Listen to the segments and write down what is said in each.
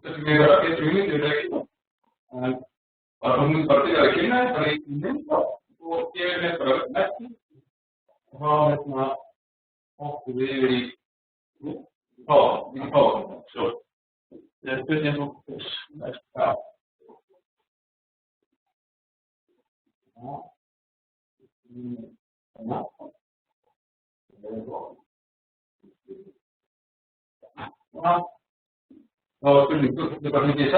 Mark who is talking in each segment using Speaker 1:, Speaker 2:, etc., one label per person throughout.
Speaker 1: que escribir desde aquí. Para un partido de China, para el intento, o tiene para el Messi, vamos a obtener so después de eso, está. No, de permitir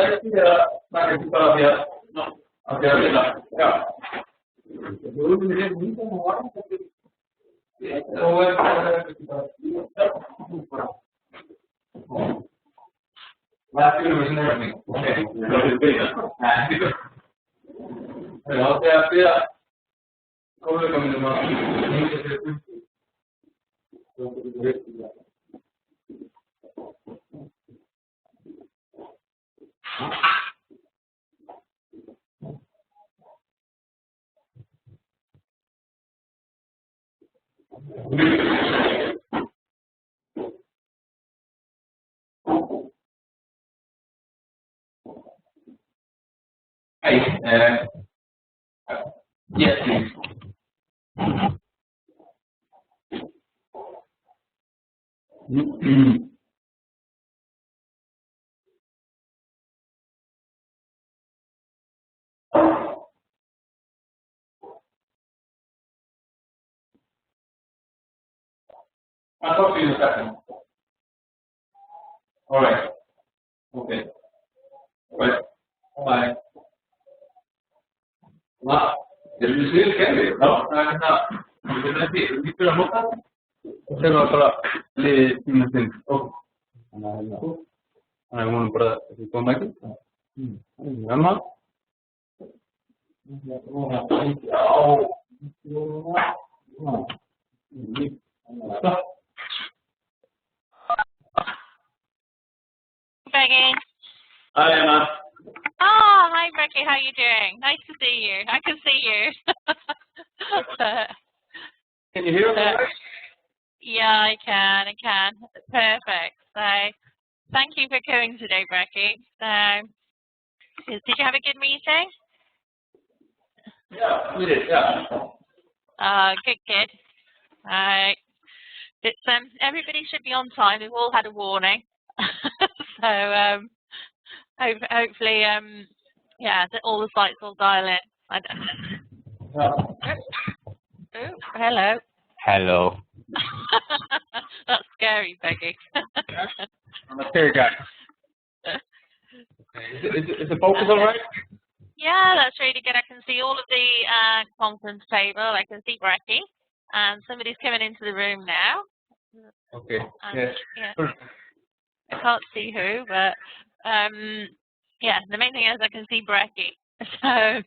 Speaker 1: para que todavía no, hacia arriba. Ya. Last year was never okay. Pero sea como le camino más. Hi, yes, please. I'll talk to you in a second. All right. Okay. Well, bye. Ma il che no? Mi preoccupa. Però tra le oh. Uno para come che? Mamma.
Speaker 2: Becky.
Speaker 1: Hi, Emma.
Speaker 2: Oh, hi, Becky. How are you doing? Nice to see you. I can see you.
Speaker 1: Can you hear me?
Speaker 2: Yeah, I can. Perfect. So, thank you for coming today, Becky. So, did you have a good meeting?
Speaker 1: Yeah, we did. Yeah.
Speaker 2: Good. It's everybody should be on time. We've all had a warning. So, hopefully, that all the sites will dial in. I don't know. Oh, hello.
Speaker 3: Hello.
Speaker 2: That's scary, Peggy.
Speaker 1: I'm a scary guy. Is the focus all right?
Speaker 2: Yeah, that's really good. I can see all of the conference table. I can see Becky. And somebody's coming into the room now.
Speaker 1: Okay. Yes.
Speaker 2: Yeah. I can't see who, but the main thing is I can see Becky. So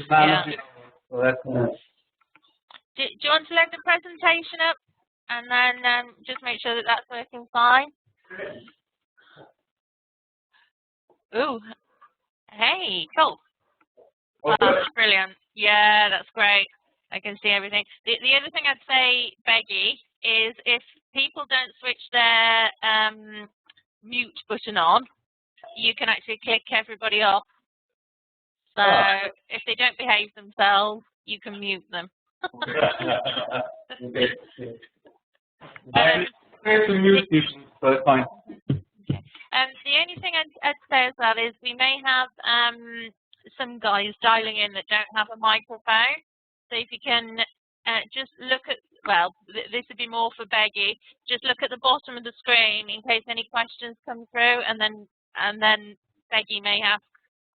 Speaker 2: yeah.
Speaker 1: So that's
Speaker 2: Do you want to load the presentation up and then just make sure that that's working fine? Ooh. Hey, cool.
Speaker 1: okay.
Speaker 2: That's brilliant. Yeah, that's great. I can see everything. The other thing I'd say, Becky, is if people don't switch their mute button on, you can actually click everybody off. So if they don't behave themselves, you can mute them.
Speaker 1: Okay. I'm going to mute you, so it's fine.
Speaker 2: Okay. The only thing I'd say as well is we may have some guys dialing in that don't have a microphone. So if you can just look at, this would be more for Becky. Just look at the bottom of the screen in case any questions come through, and then Becky may ask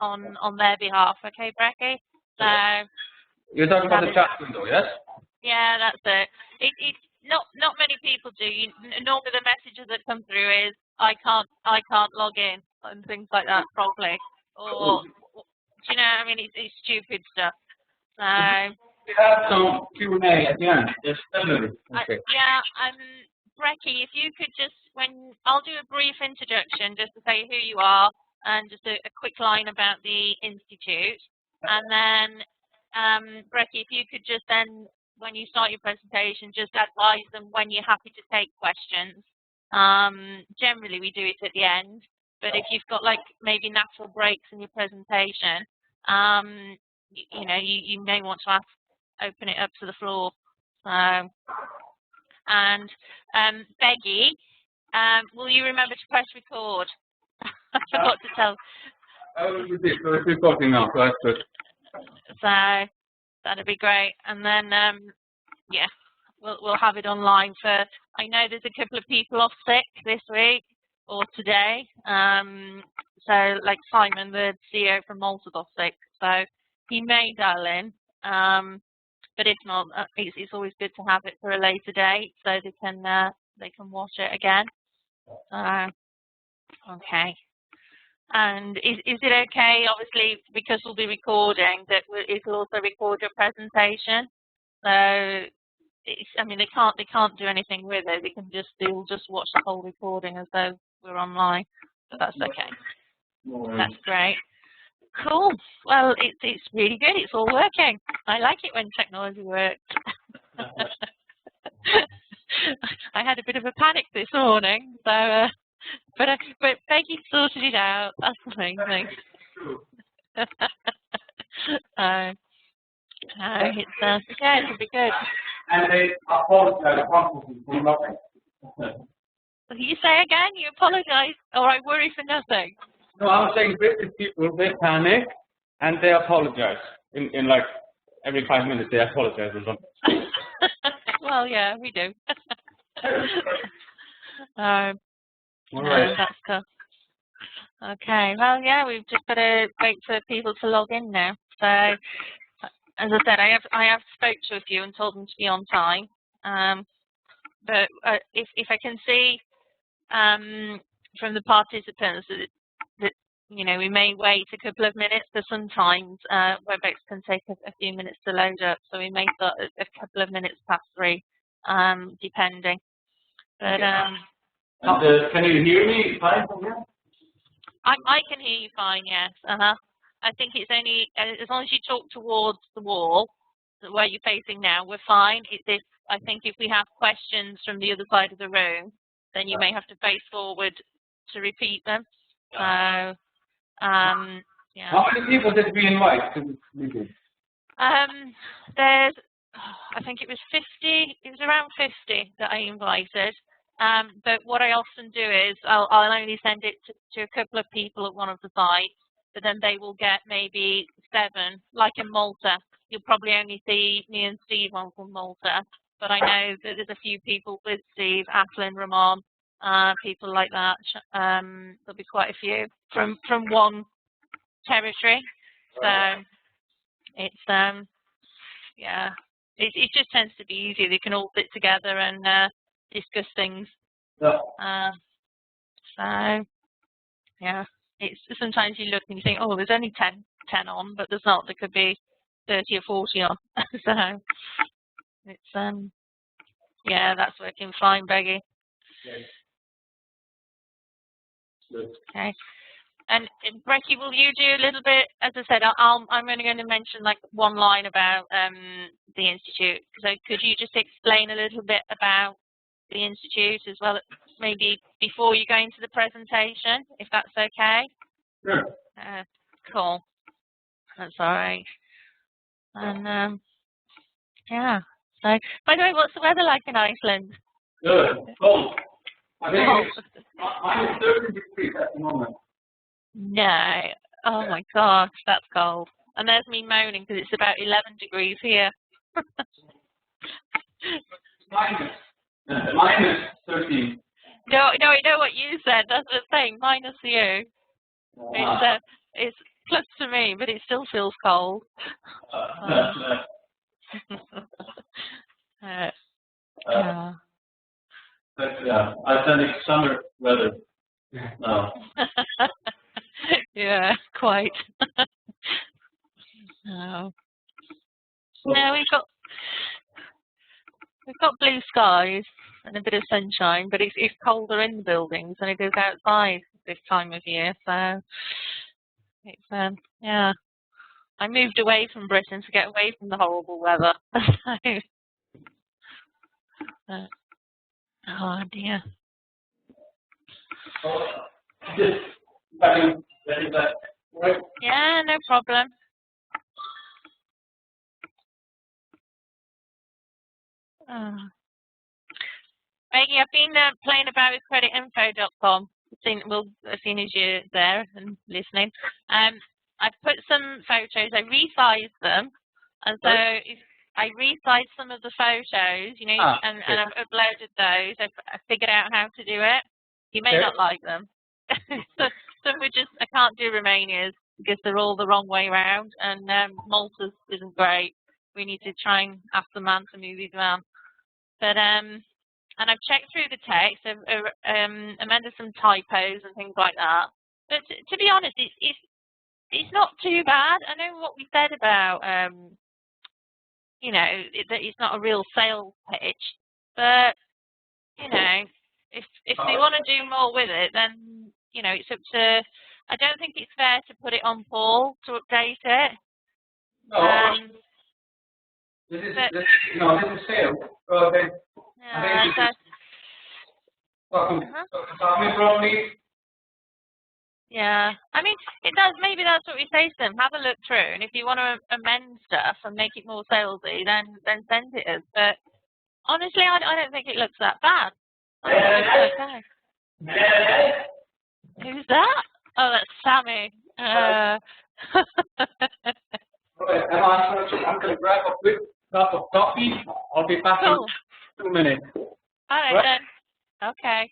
Speaker 2: on their behalf. Okay, Becky. So
Speaker 1: you're talking about the chat window, yes?
Speaker 2: Yeah, that's it. It's not many people do. Normally the messages that come through is I can't log in and things like that properly. Or you know, I mean, it's stupid stuff. So
Speaker 1: we have some Q&A at the end. Yes, definitely. Okay.
Speaker 2: Becky, if you could just, I'll do a brief introduction just to say who you are and just a quick line about the Institute. And then, Becky, if you could just then, when you start your presentation, just advise them when you're happy to take questions. Generally, we do it at the end. But if you've got like maybe natural breaks in your presentation, you know, you may want to open it up to the floor. So, and Beggy, will you remember to press record? I forgot to tell.
Speaker 1: Oh, it's recording now, so that's good.
Speaker 2: So that'd be great. And then, yeah, we'll have it online for. I know there's a couple of people off sick this week or today. So like Simon, the CEO from Malta's off sick, so he may dial in. But if not, it's always good to have it for a later date so they can watch it again. Okay. And is it okay, obviously, because we'll be recording, that it'll also record your presentation? So, I mean, they can't do anything with it. They'll just watch the whole recording as though we're online. So that's okay. That's great. Cool. Well, it's really good. It's all working. I like it when technology works. I had a bit of a panic this morning, so but Peggy sorted it out. That's the main thing. It'll be good.
Speaker 1: And they apologize for nothing.
Speaker 2: You say again? You apologise, or I worry for nothing?
Speaker 1: No, I'm saying British people, they panic and they apologize. In like every 5 minutes they apologize or something.
Speaker 2: Well, yeah, we do.
Speaker 1: All right.
Speaker 2: That's cool. Okay, well, yeah, we've just got to wait for people to log in now. So, as I said, I have spoke to a few and told them to be on time. But if I can see from the participants that you know, we may wait a couple of minutes, but sometimes WebEx can take a few minutes to load up, so we may start a couple of minutes past 3, depending. But
Speaker 1: can you hear me fine from here?
Speaker 2: I can hear you fine, yes. I think it's only as long as you talk towards the wall where you're facing now, we're fine. I think if we have questions from the other side of the room, then you may have to face forward to repeat them. So, yeah.
Speaker 1: How many people did we invite to this meeting?
Speaker 2: There's, I think it was 50. It was around 50 that I invited. But what I often do is I'll only send it to a couple of people at one of the sites, but then they will get maybe 7. Like in Malta, you'll probably only see me and Steve on from Malta, but I know that there's a few people with Steve, Atlin, Ramon, people like that. There'll be quite a few from one territory. So it's yeah, it just tends to be easier. They can all sit together and discuss things.
Speaker 1: Yeah.
Speaker 2: So yeah, it's sometimes you look and you think, oh, there's only 10 on, but there's not. There could be 30 or 40 on. So it's yeah, that's working fine, Beggy. Okay. And Brecky, will you do a little bit? As I said, I'm only going to mention like one line about the institute. So could you just explain a little bit about the institute as well, maybe before you go into the presentation, if that's okay?
Speaker 1: Sure.
Speaker 2: Cool. That's all right. And yeah. So, by the way, what's the weather like in Iceland?
Speaker 1: Good. Cold. I think it's minus 30 degrees at the moment.
Speaker 2: No. Oh my gosh, that's cold. And there's me moaning because it's about 11 degrees here.
Speaker 1: Minus 13.
Speaker 2: No, I know what you said. That's the thing. Minus you. It's plus to me, but it still feels cold. Yeah.
Speaker 1: But Icelandic summer weather. No.
Speaker 2: Yeah, quite. No. No, we've got blue skies and a bit of sunshine, but it's colder in the buildings than it is outside this time of year. So it's yeah. I moved away from Britain to get away from the horrible weather. Oh dear.
Speaker 1: Just that right?
Speaker 2: Yeah, no problem. Oh. Maggie, I've been playing about with Creditinfo.com. As soon as you're there and listening, I've put some photos. I resized them, and so if I resized some of the photos, you know, and I've uploaded those. I figured out how to do it. You may not like them. So some were just I can't do Romania's because they're all the wrong way around, and Malta's isn't great. We need to try and ask the man to move his van. But and I've checked through the text. I've amended some typos and things like that. But to be honest, it's not too bad. I know what we said about you know that it's not a real sales pitch, but you know if they want to do more with it, then you know it's up to. I don't think it's fair to put it on Paul to update it.
Speaker 1: No. This is sales.
Speaker 2: Yeah, I mean, it does. Maybe that's what we say to them. Have a look through, and if you want to amend stuff and make it more salesy, then send it us. But honestly, I don't think it looks that bad. Okay. Who's that? Oh, that's Sammy.
Speaker 1: Right, I'm going to grab a quick cup of coffee. I'll be back in 2 minutes.
Speaker 2: All right, then. Okay.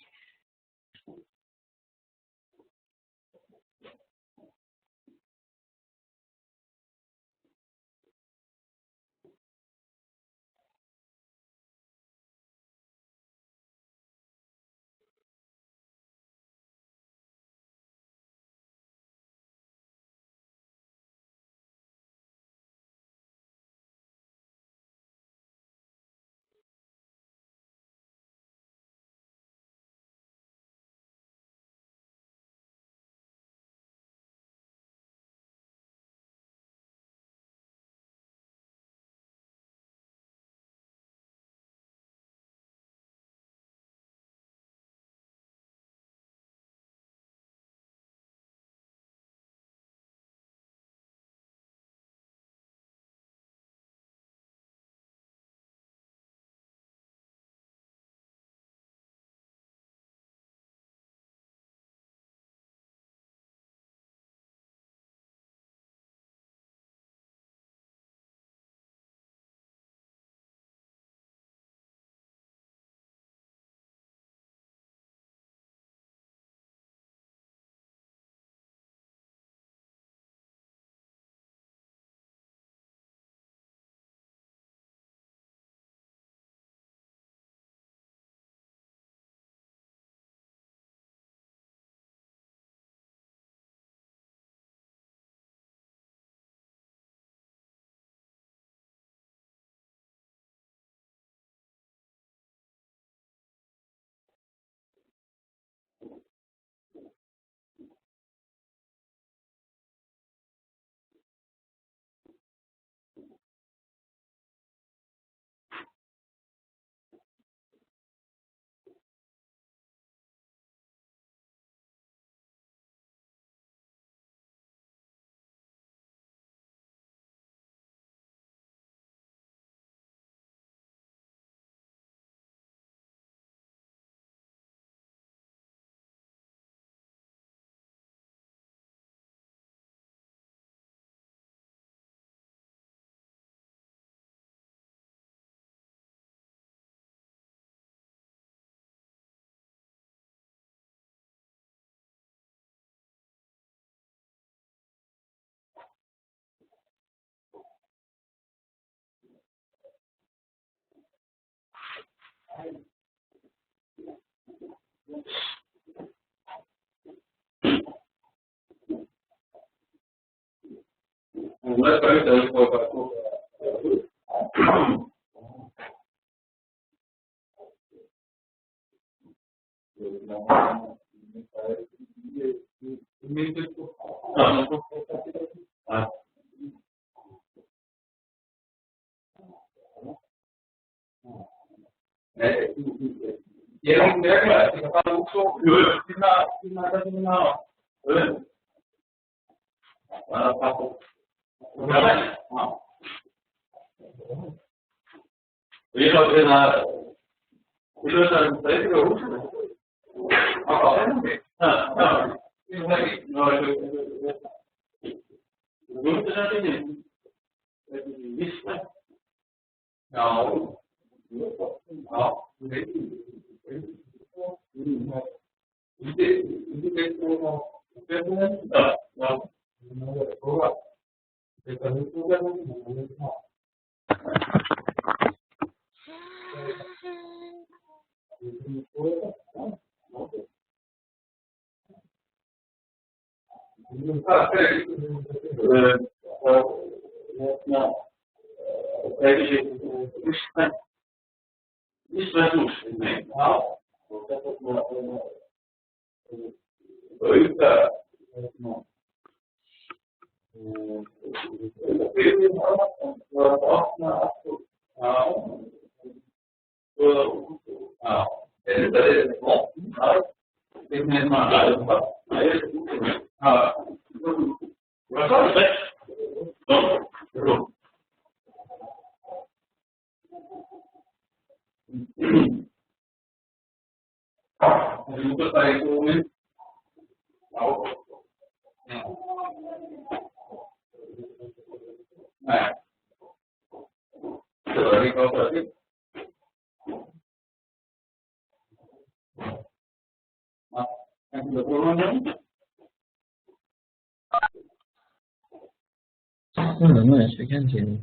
Speaker 3: 那能不能去看节目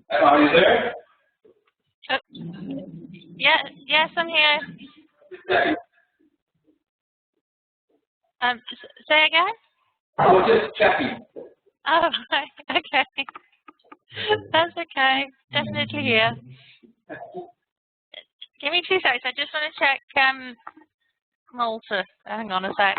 Speaker 3: ？Are
Speaker 1: you there?
Speaker 2: Yes, I'm here. Say again?
Speaker 1: I was just checking.
Speaker 2: Oh, right. Okay. That's okay. Definitely here. Give me 2 seconds. I just want to check Malta. Hang on a sec.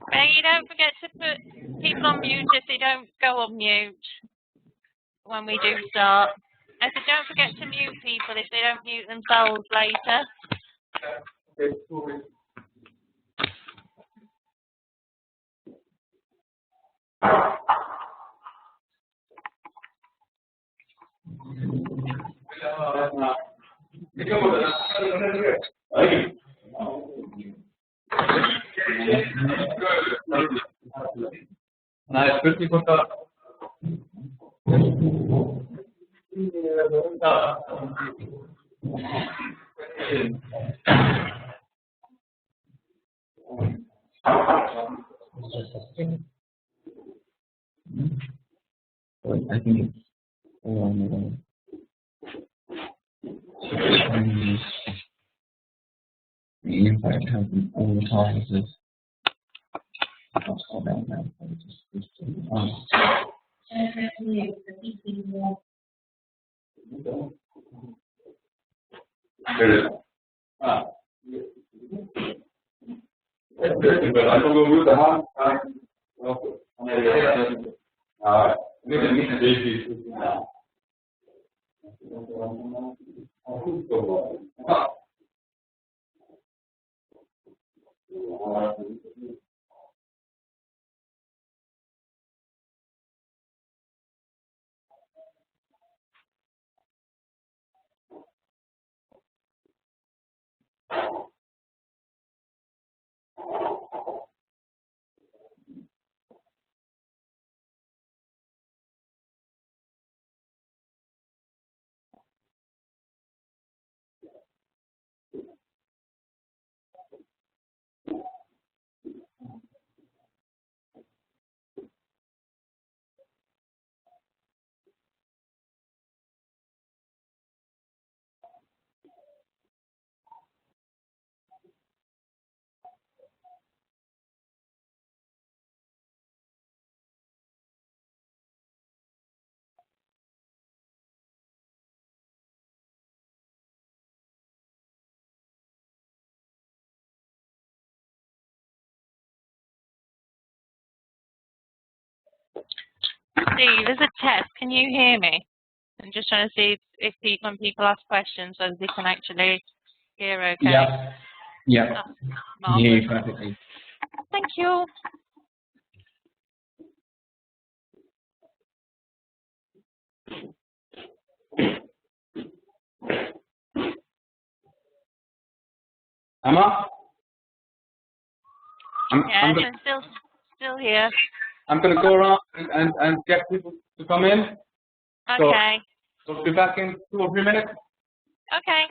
Speaker 2: Maggie, don't forget to put people on mute if they don't go on mute when we do start. I said don't forget to mute people if they don't mute themselves later.
Speaker 3: I think it's the Empire has all the causes. I'll slow down now.
Speaker 2: Steve, as a test, can you hear me? I'm just trying to see if when people ask questions, whether they can actually hear okay.
Speaker 3: Yeah. Yeah.
Speaker 2: Oh,
Speaker 3: You hear you perfectly.
Speaker 2: thank you.
Speaker 1: Emma?
Speaker 2: I'm still here.
Speaker 1: I'm going to go around and get people to come in.
Speaker 2: Okay.
Speaker 1: So we'll be back in 2 or 3 minutes.
Speaker 2: Okay.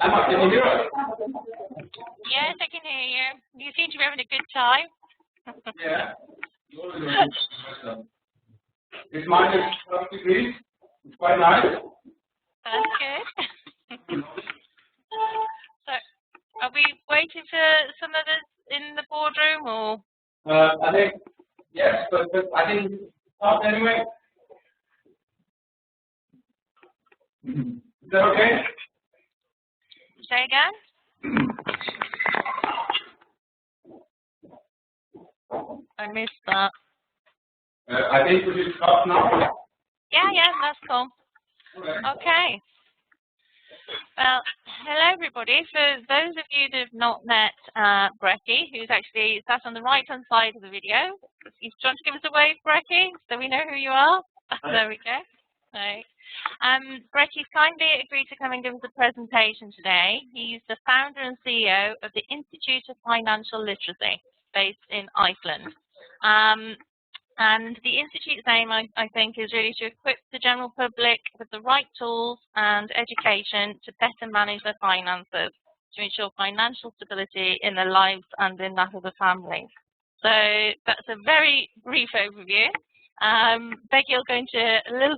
Speaker 1: Emma, can you hear us?
Speaker 2: Yes, I can hear you. You seem to be having a good time.
Speaker 1: Yeah. It's minus 12 degrees. It's quite nice.
Speaker 2: That's good. So, are we waiting for some others in the boardroom, or?
Speaker 1: I think yes, but I think it's start anyway. Is that okay?
Speaker 2: Say again? I missed that.
Speaker 1: I think we should start now.
Speaker 2: Yeah, that's cool. Okay. Well, hello everybody. For those of you that have not met Brecky, who's actually sat on the right-hand side of the video, he's trying to give us a wave, Brecky, so we know who you are. There we go. Right. Brecky's kindly agreed to come and give us a presentation today. He's the founder and CEO of the Institute of Financial Literacy, based in Iceland. And the Institute's aim, I think, is really to equip the general public with the right tools and education to better manage their finances, to ensure financial stability in their lives and in that of the families. So that's a very brief overview. Brecky will go into a little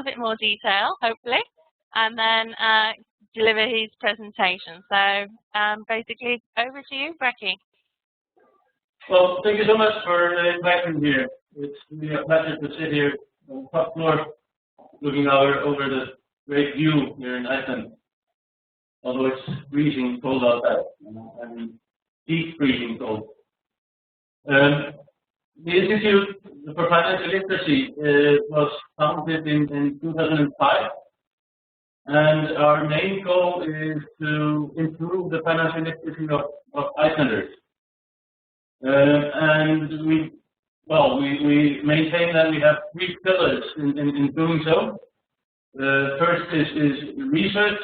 Speaker 2: bit more detail, hopefully, and then deliver his presentation. So basically, over to you, Brecky.
Speaker 4: Well, thank you so much for inviting me here. It's really a pleasure to sit here on the top floor, looking over the great view here in Iceland. Although it's freezing cold outside, I mean, deep freezing cold. The Institute for Financial Literacy was founded in 2005, and our main goal is to improve the financial literacy of Icelanders. And we maintain that we have three pillars in doing so. First is research.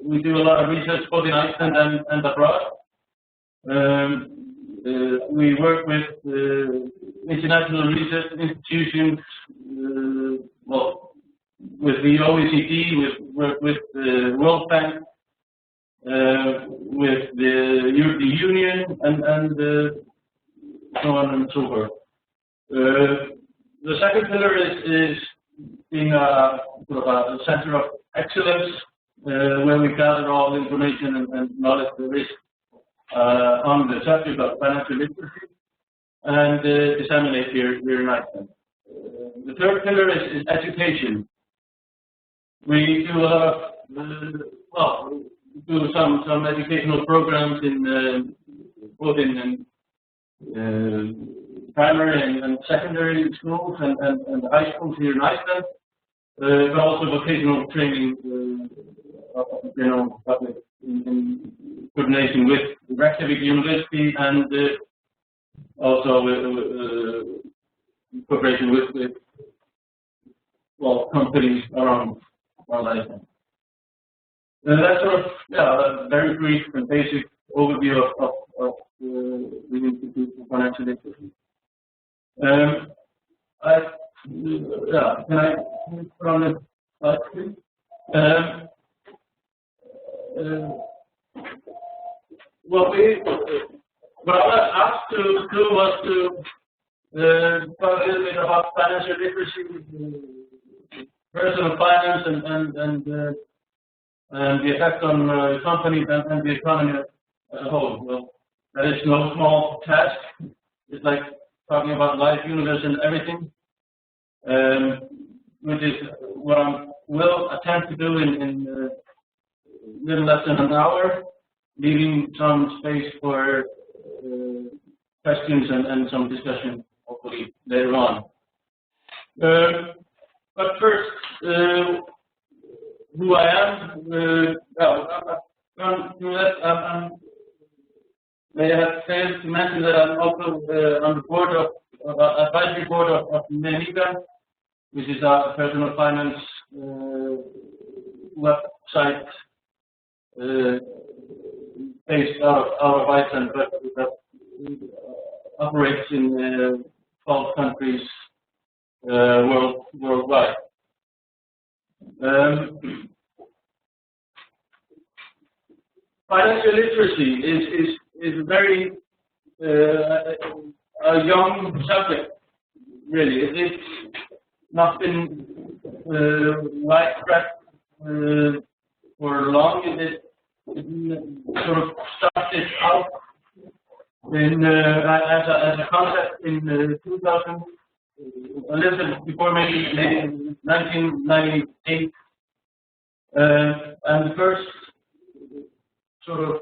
Speaker 4: We do a lot of research both in Iceland and abroad. We work with international research institutions, with the OECD, we work with the World Bank, with the European Union, and so on and so forth. The second pillar is being a center of excellence, where we gather all the information and knowledge there is on the subject of financial literacy and disseminate here in Iceland. The third pillar is education. We do a lot of do some educational programs in both in primary and secondary schools and high schools here in Iceland, but also vocational training of the general public in coordination with Reykjavik University and also cooperation with companies around Iceland. That's sort of a very brief and basic overview of the Institute for Financial Literacy. Can I put on the slide, please? What I want to ask to do was to talk a little bit about financial literacy, personal finance, and the effect on companies and the economy as a whole. Well, that is no small task. It's like talking about life, universe, and everything, which is what I will attempt to do in little less than an hour, leaving some space for questions and some discussion, hopefully, later on. But first, who I am, may have failed to mention that I'm also on the board of advisory board of MENICA, which is a personal finance website based out of Iceland, but that operates in 12 countries worldwide. Financial literacy is a very a young subject, really. It's not been widespread for long. It sort of started out in as a concept in 2000, a little bit before maybe 1998, and the first sort of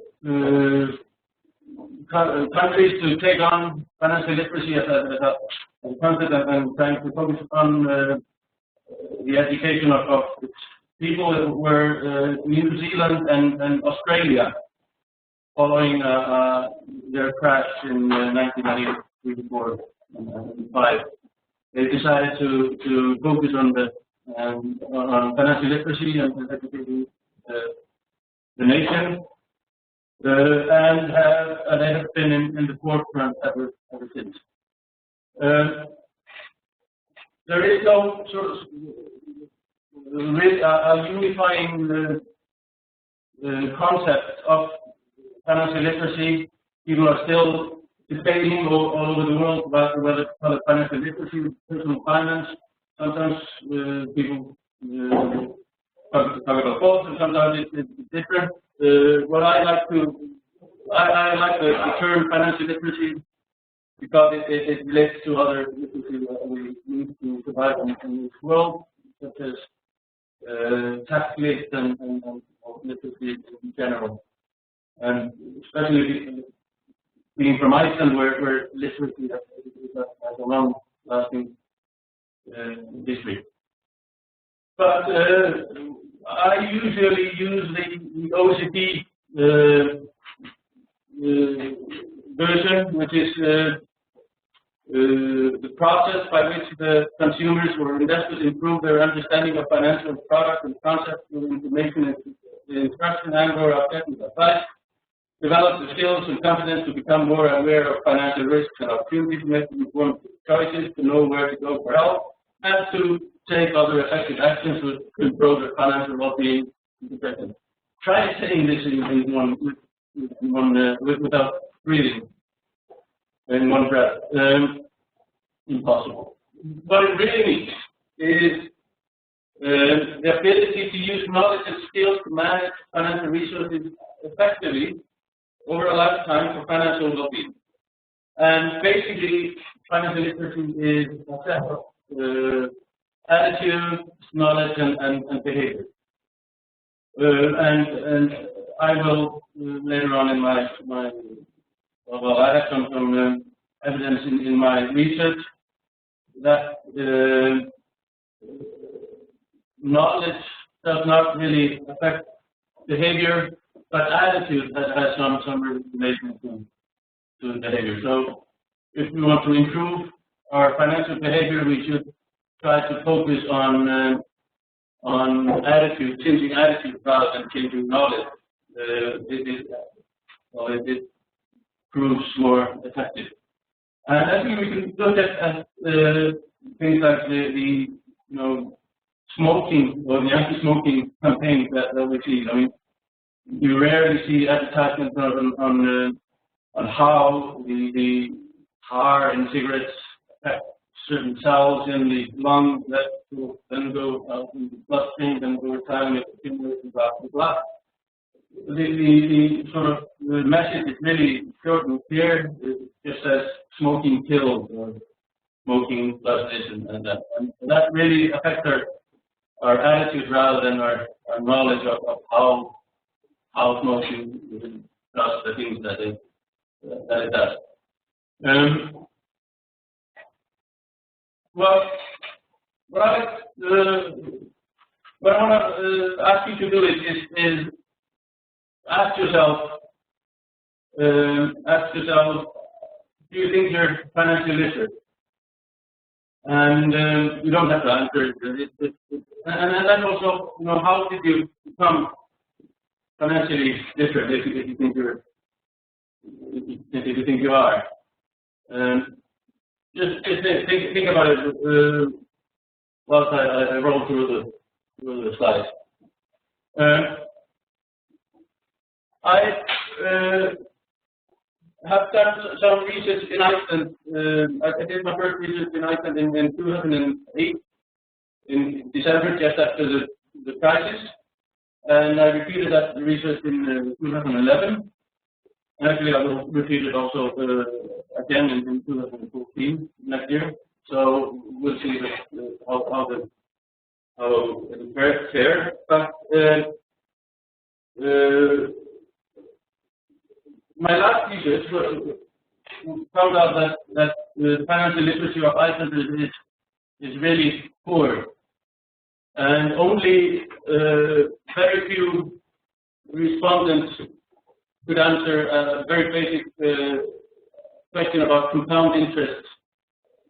Speaker 4: countries to take on financial literacy as a concept and trying to focus on the education of people were New Zealand and Australia, following their crash in 1993 or 1995. They decided to focus on financial literacy and educating the nation. And they have been in the forefront ever since. There is no sort of really a unifying concept of financial literacy. People are still debating all over the world about whether to call it financial literacy, personal finance. Sometimes people talk about both, and sometimes it's different. What I like the term financial literacy because it relates to other literacy that we need to survive in this world, such as tax lists and literacy in general, and especially being from Iceland, where literacy has a long-lasting history. But I usually use the OECD version, which is the process by which the consumers or investors improve their understanding of financial products and concepts with information, instruction, and/or technical advice, develop the skills and confidence to become more aware of financial risks and opportunities, make informed choices, to know where to go for help, and to take other effective actions to improve their financial well-being. Try saying this without breathing in one breath. Impossible. What it really means is the ability to use knowledge and skills to manage financial resources effectively over a lifetime for financial well-being. And basically, financial literacy is a set of attitude, knowledge, and behavior. And I will later on in my well, I have some evidence in my research that knowledge does not really affect behavior, but attitude has some relation to behavior. So if we want to improve our financial behavior, we should try to focus on attitude, changing attitude rather than changing knowledge. It proves more effective. And I think we can look at things like the smoking or the anti-smoking campaigns that we see. I mean, you rarely see advertisements on on how the tar in cigarettes affect certain cells in the lung that will then go out in the bloodstream, then over time it accumulates in blah blah blah. The sort of the message is really short and clear. It just says smoking kills or smoking does this and that. And that really affects our attitude rather than our knowledge of how smoking does the things that it does. Well, what I want to ask you to do is ask yourself, do you think you're financially literate? And you don't have to answer it. And then also, how did you become financially literate if you think you are? Just think about it whilst I roll through the slides. I have done some research in Iceland. I did my first research in Iceland in 2008, in December, just after the crisis, and I repeated that research in 2011. Actually, I will repeat it also again in 2014 next year. So we'll see how it fares. But my last research found out that the financial literacy of Icelanders is really poor, and only very few respondents could answer a very basic question about compound interest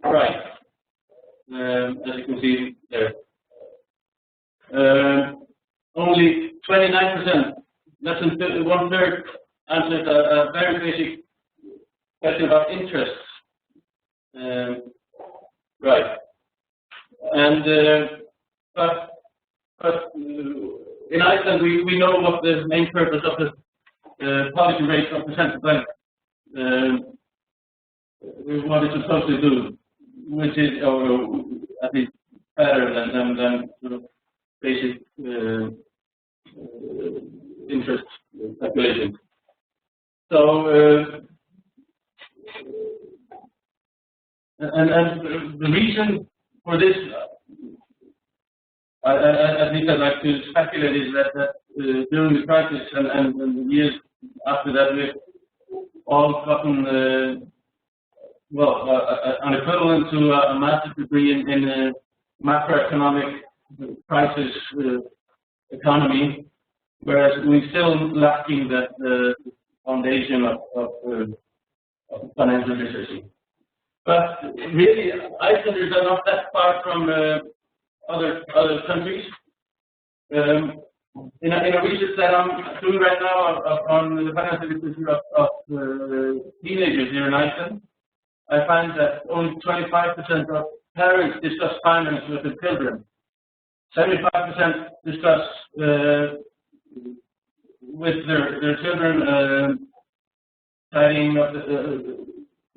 Speaker 4: right, as you can see there. Only 29%, less than 1/3, answered a very basic question about interest right. And but in Iceland we know what the main purpose of the policy rate of the central bank, what it's supposed to do, which is, or at least better than sort of basic interest calculation. So, and the reason for this, at least I'd like to speculate, is that during the crisis and the years after that, we've all gotten an equivalent to a master's degree in macroeconomic crisis economy, whereas we're still lacking that foundation of financial literacy. But really, Icelanders are not that far from other countries. In a research that I'm doing right now on the financial literacy of teenagers here in Iceland, I find that only 25% of parents discuss finance with their children. 75% discuss with their children tidying up,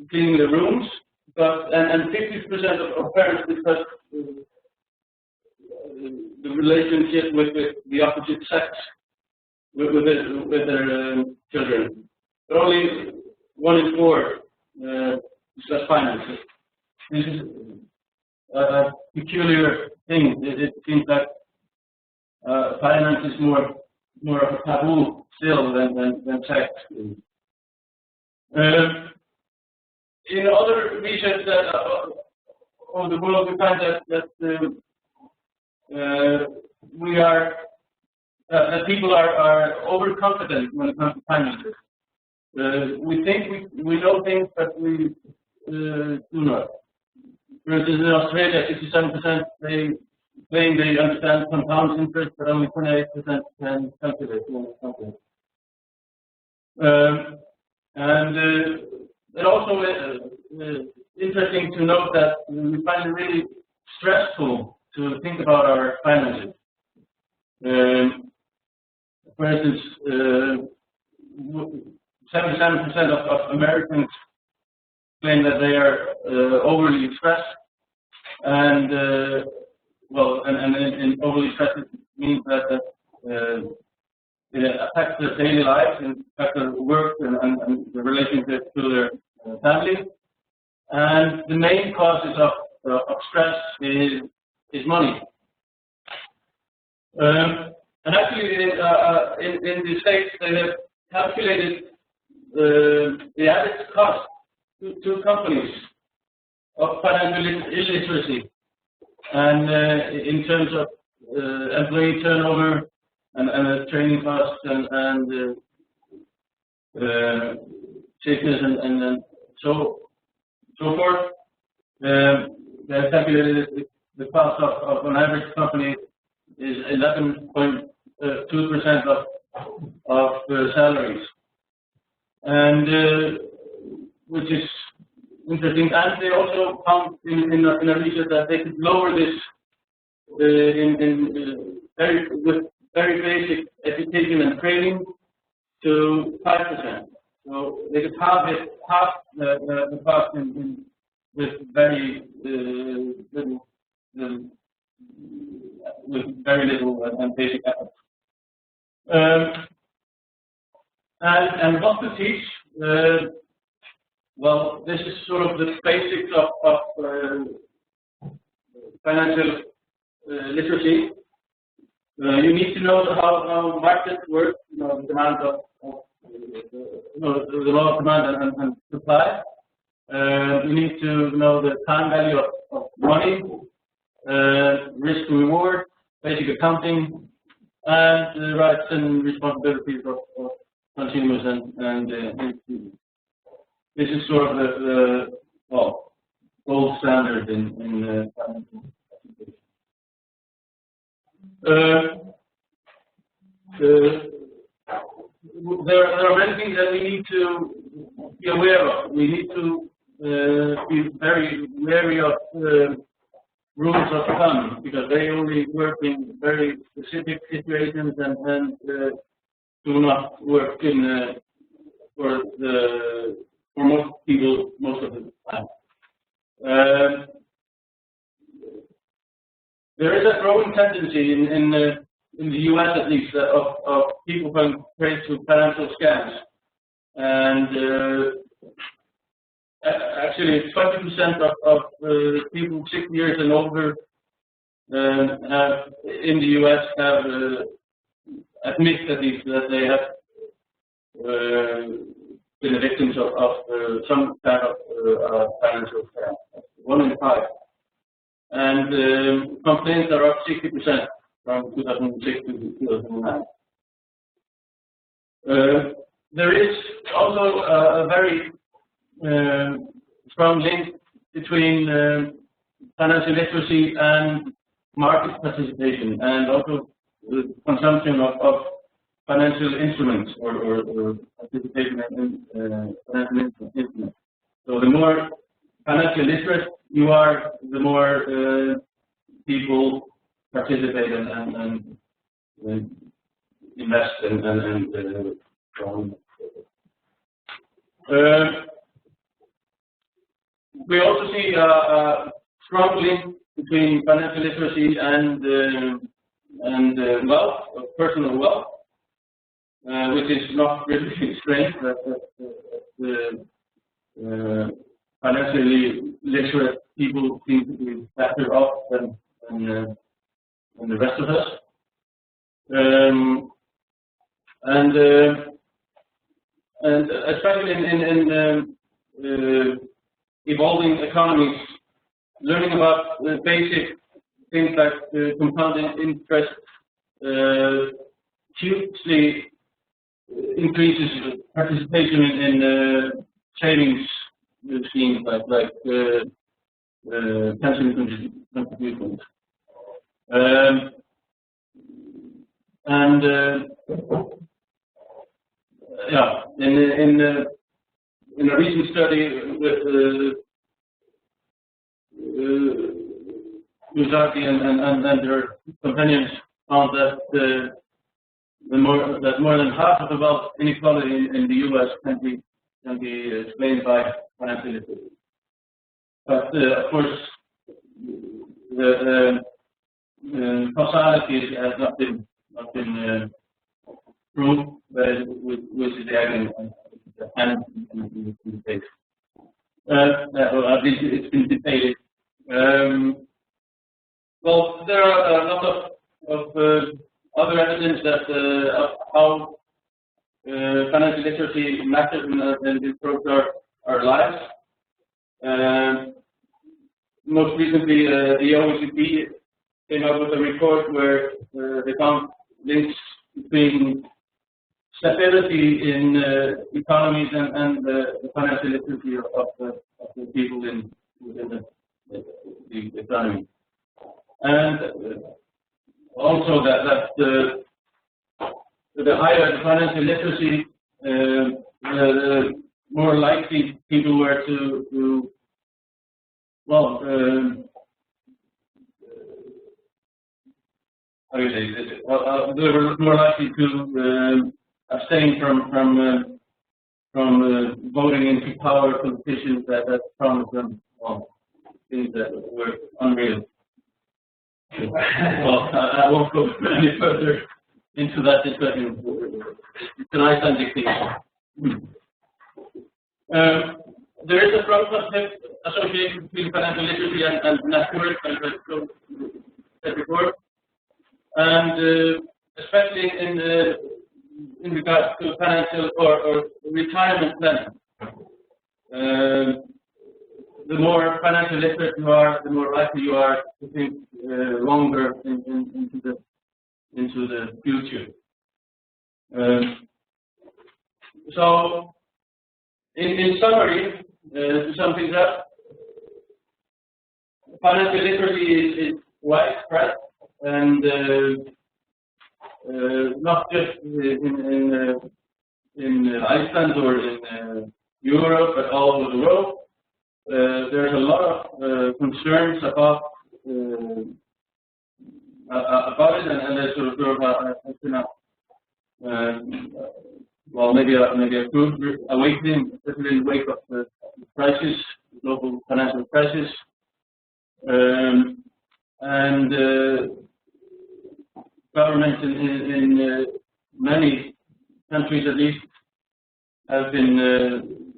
Speaker 4: cleaning the rooms, and 50% of parents discuss the relationship with the opposite sex with their children. But only 1 in 4 discuss finances. This is a peculiar thing. It seems that finance is more of a taboo still than sex. In other research that of the world, we find that people are overconfident when it comes to finances. We think we know things, but we do not. For instance, in Australia, 67% they claim they understand compound interest, but only 28% can calculate something. And it also is interesting to note that we find it really stressful to think about our finances. For instance, 77% of Americans claim that they are overly stressed, and and overly stressed means that it affects their daily lives and affects their work and the relationship to their family. And the main causes of stress is money. And actually, in the States, they have calculated the added cost to companies of financial illiteracy, and in terms of employee turnover and training costs and sickness and so forth. They have calculated the cost of an average company is 11.2% of salaries, and which is interesting. And they also found in a research that they could lower this with very basic education and training to 5%. So they could half the cost with very little and basic efforts. And what to teach? Well, this is sort of the basics of financial literacy. You need to know how markets work, the demand the law of demand and supply. You need to know the time value of money, risk and reward, basic accounting, and the rights and responsibilities of consumers and individuals. This is sort of the gold standard in financial education. There are many things that we need to be aware of. We need to be very wary of rules of thumb, because they only work in very specific situations and do not work for most people most of the time. There is a growing tendency in the U.S. at least of people falling prey to financial scams, and actually 20% of people 6 years and older in the U.S. have admit at least that they have been the victims of some kind of financial scam. 1 in 5. And complaints are up 60% from 2006 to 2009. There is also a very strong link between financial literacy and market participation, and also the consumption of financial instruments or participation in financial instruments. So the more financial literate you are, the more people participate and invest and so on. We also see a strong link between financial literacy and wealth, personal wealth, which is not really strange that financially literate people seem to be better off than the rest of us. And especially in evolving economies, learning about the basic things like compounding interest hugely increases participation in savings schemes like pension contributions. In a recent study with Uzaki and their companions found that more than half of the wealth inequality in the U.S. can be explained by financial literacy. But of course, the causality has not been proved, which is the hand in the case. Or at least it's been debated. Well, there are a lot of other evidence that of how financial literacy matters and improves our lives. Most recently, the OECD came out with a report where they found links between stability in economies and the financial literacy of the people within the economy. And also that the higher the financial literacy, the more likely people were to well, how do you say this? They were more likely to abstain from voting into power politicians that promised them things that were unreal. Well, I won't go any further into that discussion. It's an Icelandic thing. There is a strong association between financial literacy and net worth, as I said before, and especially in regards to financial or retirement planning. The more financial literate you are, the more likely you are to think longer into the future. So, in summary, to sum things up, financial literacy is widespread and not just in Iceland or in Europe, but all over the world. There's a lot of concerns about it, and there's sort of well, maybe a good awakening, especially in the wake of the crisis, the global financial crisis, and governments in many countries, at least, have been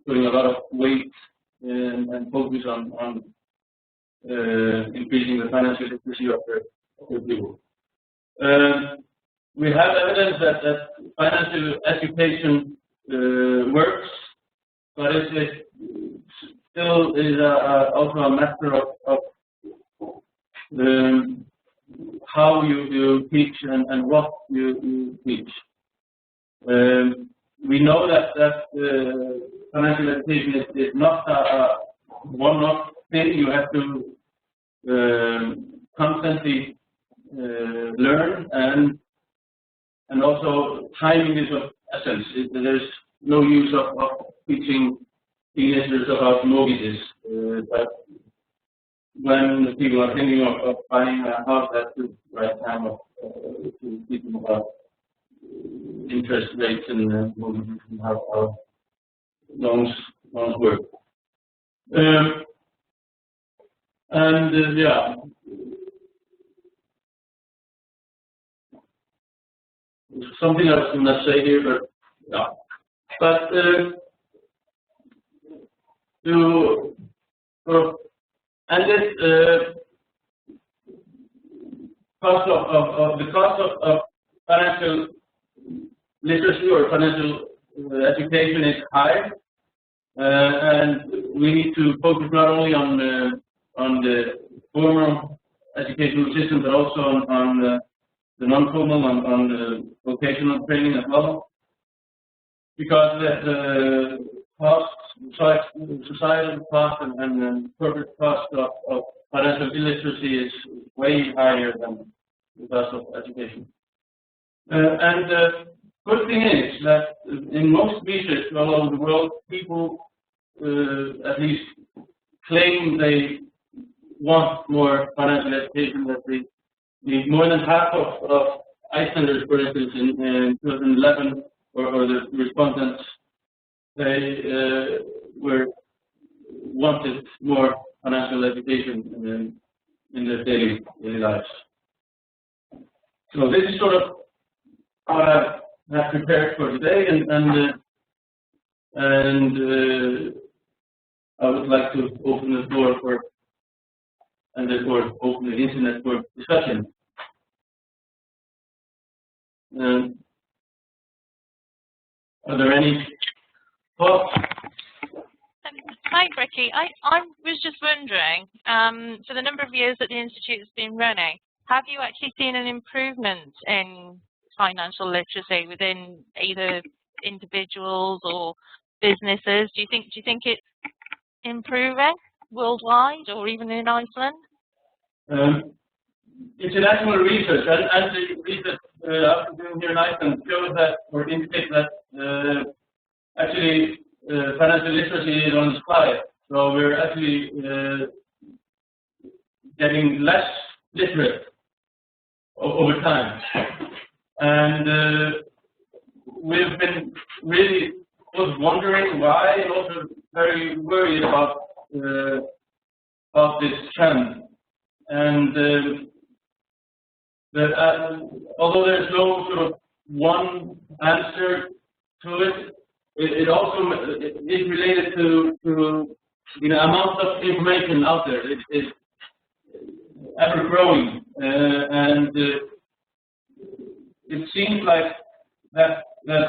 Speaker 4: putting a lot of weight and focus on increasing the financial literacy of their people. We have evidence that financial education works, but it still is also a matter of how you teach and what you teach. We know that financial education is not a one-off thing. You have to constantly learn, and also timing is of essence. There's no use of teaching teenagers about mortgages, but when people are thinking of buying a house, that's the right time to teach them about interest rates and mortgages and how loans work. Yeah. Something else I'm not say here, but yeah. But and this cost of financial literacy or financial education is high, and we need to focus not only on the formal educational system, but also on the non-formal, on the vocational training as well, because the costs, societal cost and corporate cost of financial illiteracy is way higher than the cost of education. And the good thing is that in most research all over the world, people at least claim they want more financial education, that they need more than half of Icelanders, for instance, in 2011, or the respondents, they wanted more financial education in their daily lives. So this is sort of what I have prepared for today, and I would like to open the floor for, and therefore open the internet for discussion. Are there any thoughts?
Speaker 2: Hi, Ricky. I was just wondering, for the number of years that the Institute has been running, have you actually seen an improvement in financial literacy within either individuals or businesses? Do you think it's improving worldwide or even in Iceland?
Speaker 4: International research and the research I've been doing here in Iceland shows that, or indicates that actually financial literacy is on the slide. So we're actually getting less literate over time, and we've been really wondering why, and also very worried about this trend. And although there's no sort of one answer to it, it also is related to the amount of information out there. It is ever growing, and it seems like that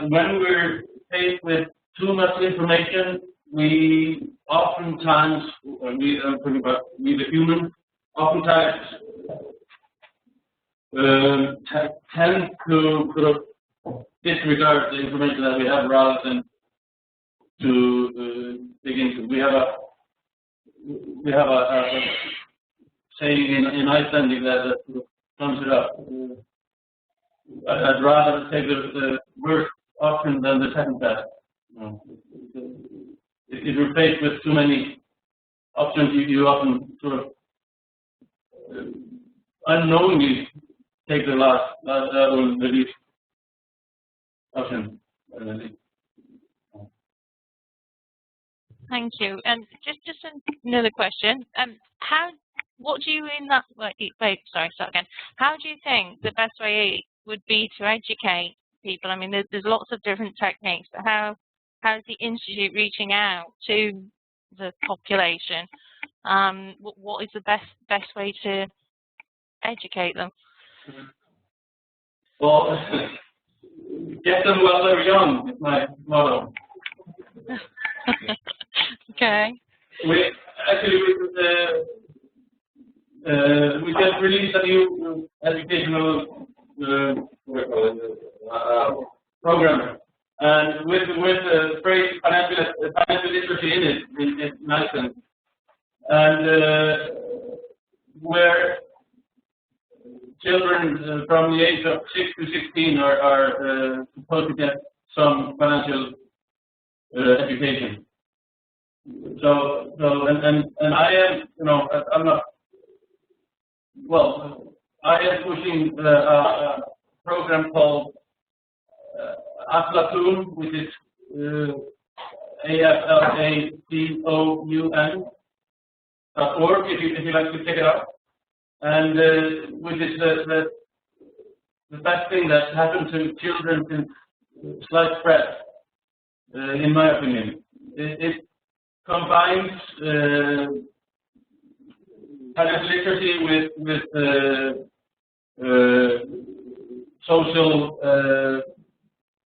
Speaker 4: when we're faced with too much information, we oftentimes, I'm talking about we the humans, oftentimes tend to sort of disregard the information that we have rather than to dig into. We have a saying in Icelandic that sort of sums it up. I'd rather take the worst option than the second best. If you're faced with too many options, you often sort of unknowingly take the the least option.
Speaker 2: Thank you. And just another question. What do you How do you think the best way would be to educate people? I mean, there's lots of different techniques, but how is the Institute reaching out to the population? What is the best way to educate them?
Speaker 4: Well, get them while they're young is my motto.
Speaker 2: Okay.
Speaker 4: We just released a new educational program, and with the phrase financial literacy in it, in Iceland, and where children from the age of 6 to 16 are supposed to get some financial education. So and I am, I'm not. Well, I am pushing a program called Aflatun, which is AFLATOUN.org, if you like to check it out. And which is the best thing that happened to children since sliced bread, in my opinion. It combines financial literacy with social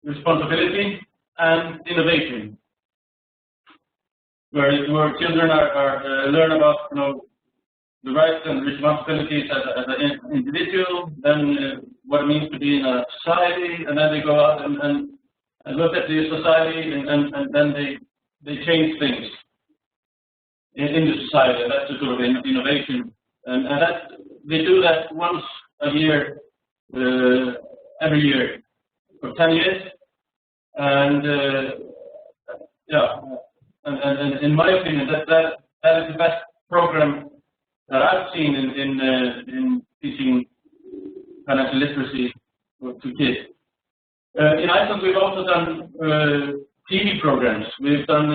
Speaker 4: responsibility and innovation, where children are learn about the rights and responsibilities as an individual, then what it means to be in a society, and then they go out and look at the society, and then they change things in the society. That's a sort of innovation, and that they do that once a year, every year for 10 years, and and in my opinion, that is the best program that I've seen in teaching financial literacy to kids. In Iceland, we've also done TV programs. We've done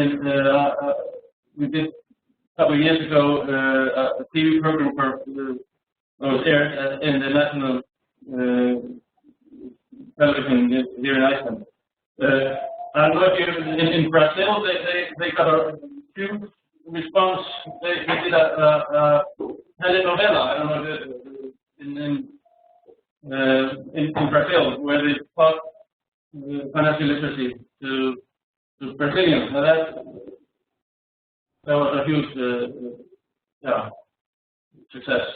Speaker 4: we did a couple of years ago a TV program that was aired in the national television here in Iceland. I don't know if you in Brazil they got a huge response. They did a telenovela. I don't know in Brazil where they taught financial literacy to Brazilians. Now that was a huge success.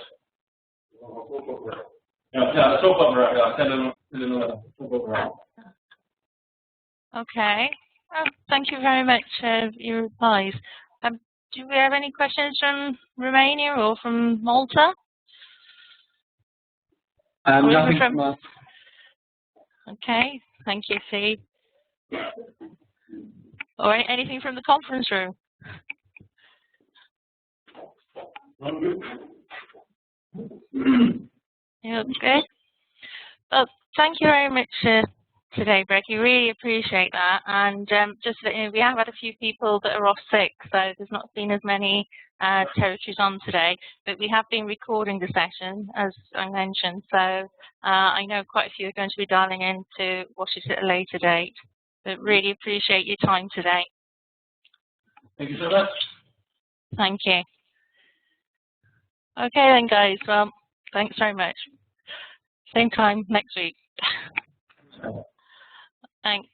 Speaker 4: Soap opera, telenovela, soap opera.
Speaker 2: Okay. Well, thank you very much for your replies. Do we have any questions from Romania or from Malta?
Speaker 3: Nothing from us.
Speaker 2: Okay. Thank you, Steve. Or anything from the conference room? Yeah, okay. Well, thank you very much today, Becky. Really appreciate that. And just that, you know, we have had a few people that are off sick, so there's not been as many territories on today. But we have been recording the session, as I mentioned. So I know quite a few are going to be dialing in to watch it at a later date. But really appreciate your time today.
Speaker 4: Thank you so much.
Speaker 2: Thank you. Okay then, guys. Well, thanks very much. Same time next week. Thanks.